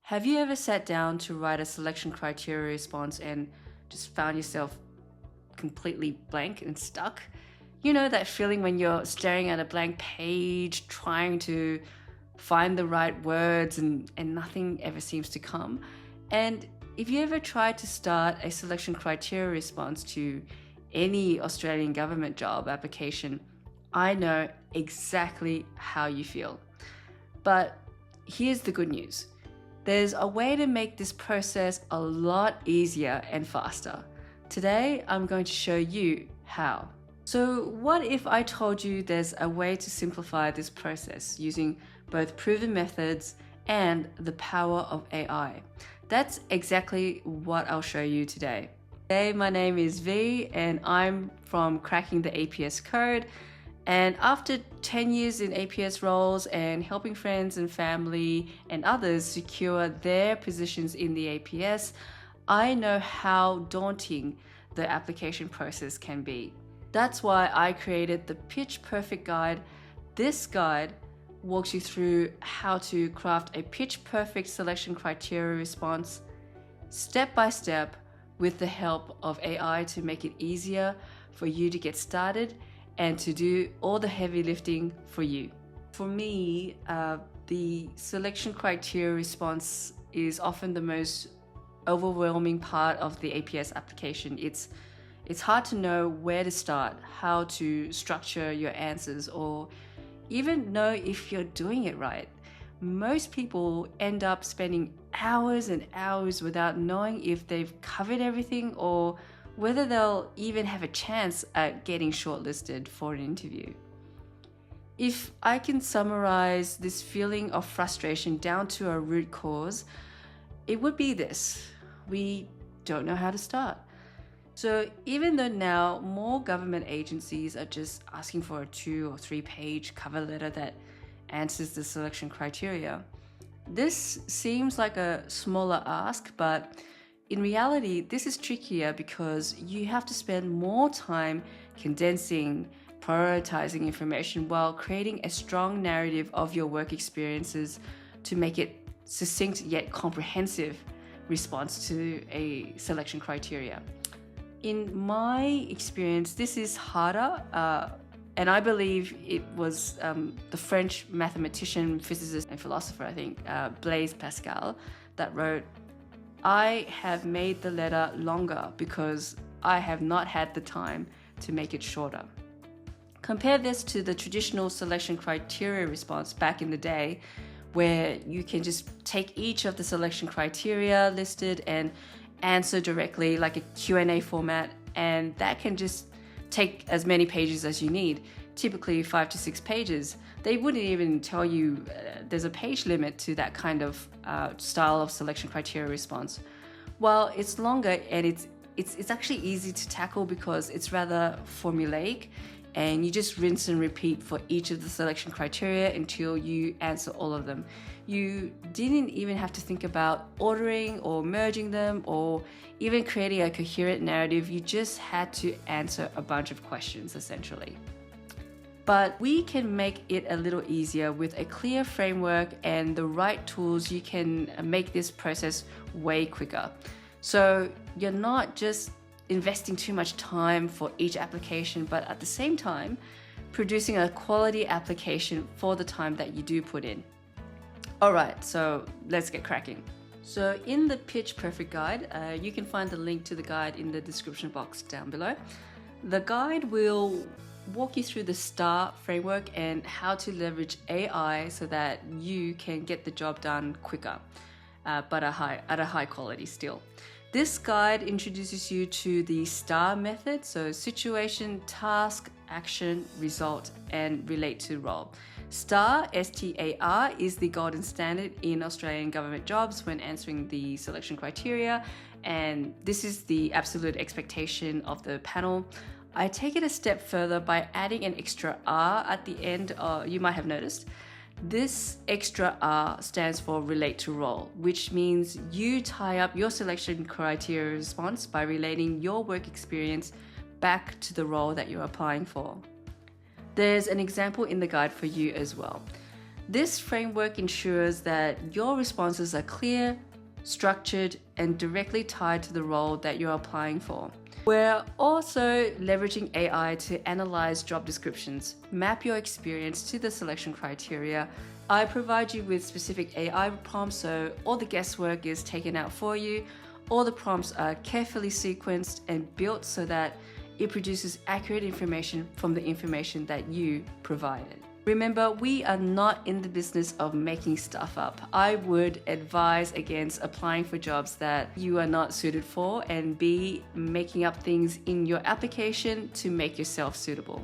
Have you ever sat down to write a selection criteria response and just found yourself completely blank and stuck? You know that feeling when you're staring at a blank page, trying to find the right words and nothing ever seems to come? And if you ever tried to start a selection criteria response to any Australian government job application, I know exactly how you feel. But here's the good news. There's a way to make this process a lot easier and faster. Today, I'm going to show you how. So what if I told you there's a way to simplify this process using both proven methods and the power of AI? That's exactly what I'll show you today. Hey, my name is V and I'm from Cracking the APS Code. And after 10 years in APS roles and helping friends and family and others secure their positions in the APS, I know how daunting the application process can be. That's why I created the Pitch Perfect Guide. This guide walks you through how to craft a pitch perfect selection criteria response step by step with the help of AI to make it easier for you to get started and to do all the heavy lifting for you. For me, the selection criteria response is often the most overwhelming part of the APS application. It's hard to know where to start, how to structure your answers, or even know if you're doing it right. Most people end up spending hours and hours without knowing if they've covered everything or whether they'll even have a chance at getting shortlisted for an interview. If I can summarize this feeling of frustration down to a root cause, it would be this: we don't know how to start. So even though now more government agencies are just asking for a 2 or 3 page cover letter that answers the selection criteria, this seems like a smaller ask, but in reality, this is trickier because you have to spend more time condensing, prioritizing information while creating a strong narrative of your work experiences to make it succinct yet comprehensive response to a selection criteria. In my experience, this is harder, and I believe it was the French mathematician, physicist, and philosopher, I think, Blaise Pascal, that wrote, "I have made the letter longer because I have not had the time to make it shorter." Compare this to the traditional selection criteria response back in the day, where you can just take each of the selection criteria listed and answer directly like a Q&A format, and that can just take as many pages as you need, typically 5 to 6 pages. They wouldn't even tell you there's a page limit to that kind of style of selection criteria response. While it's longer and it's actually easy to tackle because it's rather formulaic, and you just rinse and repeat for each of the selection criteria until you answer all of them. You didn't even have to think about ordering or merging them or even creating a coherent narrative. You just had to answer a bunch of questions, essentially. But we can make it a little easier with a clear framework and the right tools. You can make this process way quicker. So you're not just investing too much time for each application, but at the same time, producing a quality application for the time that you do put in. All right, so let's get cracking. So in the Pitch Perfect Guide, you can find the link to the guide in the description box down below. The guide will walk you through the STARR framework and how to leverage AI so that you can get the job done quicker, but at a high quality still. This guide introduces you to the STARR method, so situation, task, action, result, and relate to role. STARR, S-T-A-R, is the golden standard in Australian government jobs when answering the selection criteria, and this is the absolute expectation of the panel. I take it a step further by adding an extra R at the end, you might have noticed. This extra R stands for relate to role, which means you tie up your selection criteria response by relating your work experience back to the role that you're applying for. There's an example in the guide for you as well. This framework ensures that your responses are clear, structured, and directly tied to the role that you're applying for. We're also leveraging AI to analyze job descriptions, map your experience to the selection criteria. I provide you with specific AI prompts, so all the guesswork is taken out for you. All the prompts are carefully sequenced and built so that it produces accurate information from the information that you provided. Remember, we are not in the business of making stuff up. I would advise against applying for jobs that you are not suited for and be making up things in your application to make yourself suitable,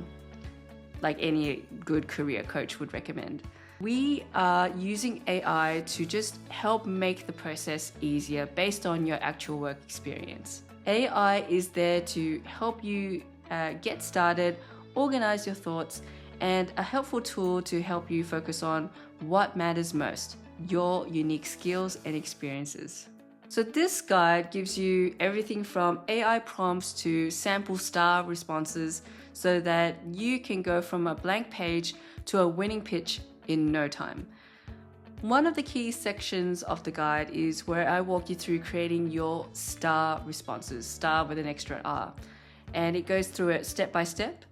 like any good career coach would recommend. We are using AI to just help make the process easier based on your actual work experience. AI is there to help you get started, organize your thoughts, and a helpful tool to help you focus on what matters most, your unique skills and experiences. So this guide gives you everything from AI prompts to sample STARR responses so that you can go from a blank page to a winning pitch in no time. One of the key sections of the guide is where I walk you through creating your STARR responses, STARR with an extra R, and it goes through it step by step.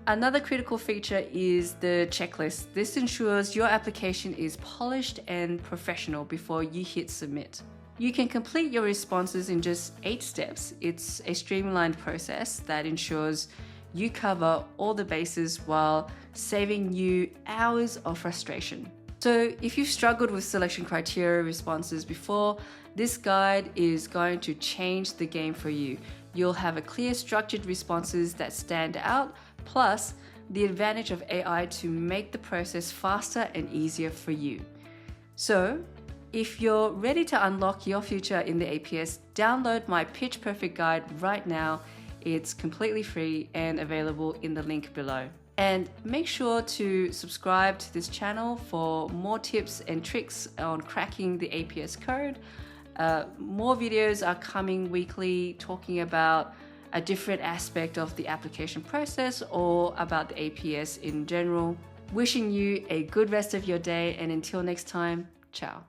Another critical feature is the checklist. This ensures your application is polished and professional before you hit submit. You can complete your responses in just 8 steps. It's a streamlined process that ensures you cover all the bases while saving you hours of frustration. So if you've struggled with selection criteria responses before, this guide is going to change the game for you. You'll have a clear, structured responses that stand out, plus the advantage of AI to make the process faster and easier for you. So if you're ready to unlock your future in the APS, download my Pitch Perfect guide right now. It's completely free and available in the link below. And make sure to subscribe to this channel for more tips and tricks on cracking the APS code. More videos are coming weekly talking about a different aspect of the application process or about the APS in general. Wishing you a good rest of your day, and until next time, ciao.